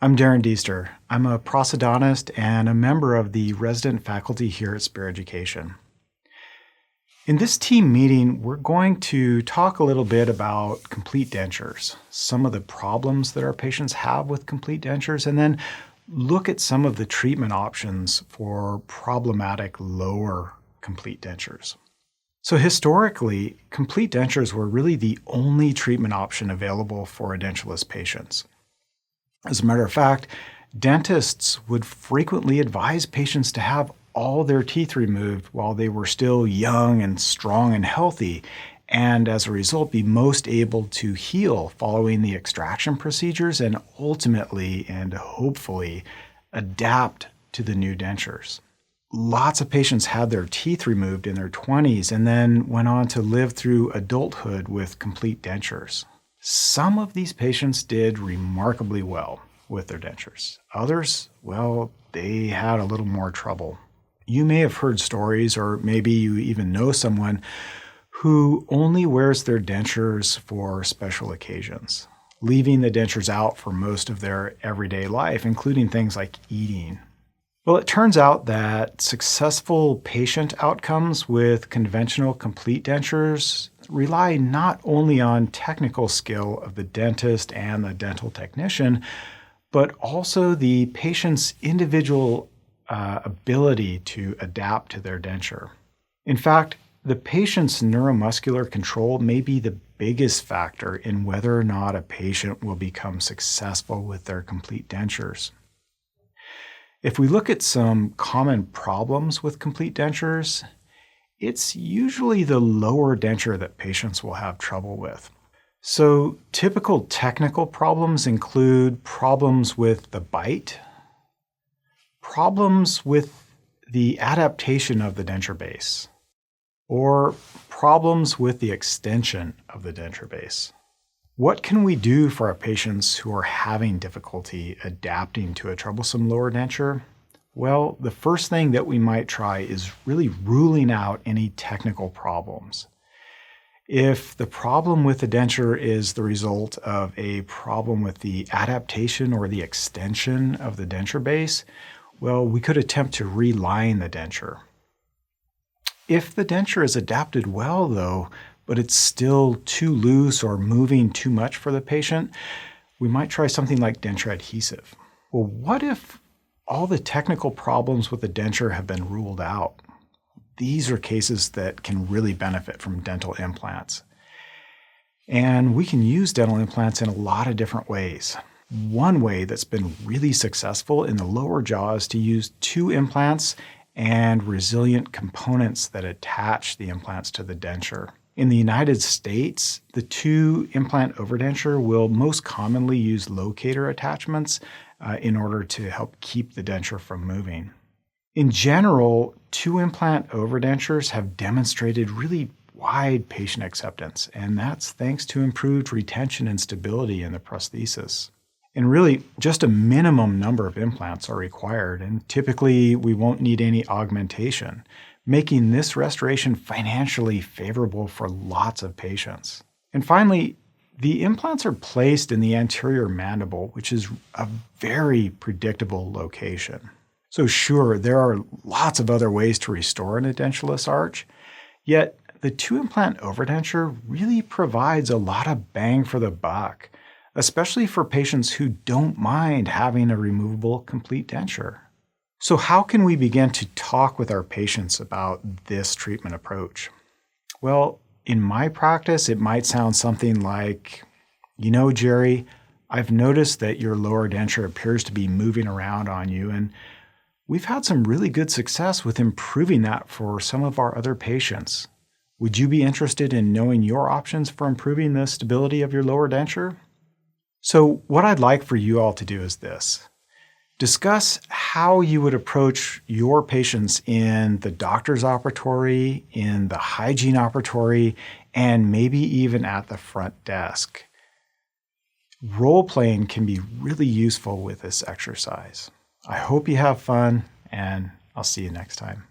I'm Darren Deester. I'm a prosthodontist and a member of the resident faculty here at Spear Education. In this team meeting, we're going to talk a little bit about complete dentures, some of the problems that our patients have with complete dentures, and then look at some of the treatment options for problematic lower complete dentures. So historically, complete dentures were really the only treatment option available for edentulous patients. As a matter of fact, dentists would frequently advise patients to have all their teeth removed while they were still young and strong and healthy, and as a result be most able to heal following the extraction procedures and ultimately and hopefully adapt to the new dentures. Lots of patients had their teeth removed in their 20s and then went on to live through adulthood with complete dentures. Some of these patients did remarkably well with their dentures. Others, well, they had a little more trouble. You may have heard stories, or maybe you even know someone who only wears their dentures for special occasions, leaving the dentures out for most of their everyday life, including things like eating. Well, it turns out that successful patient outcomes with conventional complete dentures rely not only on technical skill of the dentist and the dental technician, but also the patient's individual ability to adapt to their denture. In fact, the patient's neuromuscular control may be the biggest factor in whether or not a patient will become successful with their complete dentures. If we look at some common problems with complete dentures, it's usually the lower denture that patients will have trouble with. So typical technical problems include problems with the bite, problems with the adaptation of the denture base, or problems with the extension of the denture base. What can we do for our patients who are having difficulty adapting to a troublesome lower denture? Well, the first thing that we might try is really ruling out any technical problems. If the problem with the denture is the result of a problem with the adaptation or the extension of the denture base, well, we could attempt to reline the denture. If the denture is adapted well, though, but it's still too loose or moving too much for the patient, we might try something like denture adhesive. Well, what if all the technical problems with the denture have been ruled out? These are cases that can really benefit from dental implants. And we can use dental implants in a lot of different ways. One way that's been really successful in the lower jaw is to use 2 implants and resilient components that attach the implants to the denture. In the United States, the 2 implant overdenture will most commonly use locator attachments in order to help keep the denture from moving. In general, 2 implant overdentures have demonstrated really wide patient acceptance, and that's thanks to improved retention and stability in the prosthesis. And really, just a minimum number of implants are required, and typically we won't need any augmentation, making this restoration financially favorable for lots of patients. And finally, the implants are placed in the anterior mandible, which is a very predictable location. So sure, there are lots of other ways to restore an edentulous arch, yet the 2 implant overdenture really provides a lot of bang for the buck, especially for patients who don't mind having a removable complete denture. So how can we begin to talk with our patients about this treatment approach? Well, in my practice, it might sound something like, Jerry, I've noticed that your lower denture appears to be moving around on you, and we've had some really good success with improving that for some of our other patients. Would you be interested in knowing your options for improving the stability of your lower denture? So what I'd like for you all to do is this. Discuss how you would approach your patients in the doctor's operatory, in the hygiene operatory, and maybe even at the front desk. Role-playing can be really useful with this exercise. I hope you have fun, and I'll see you next time.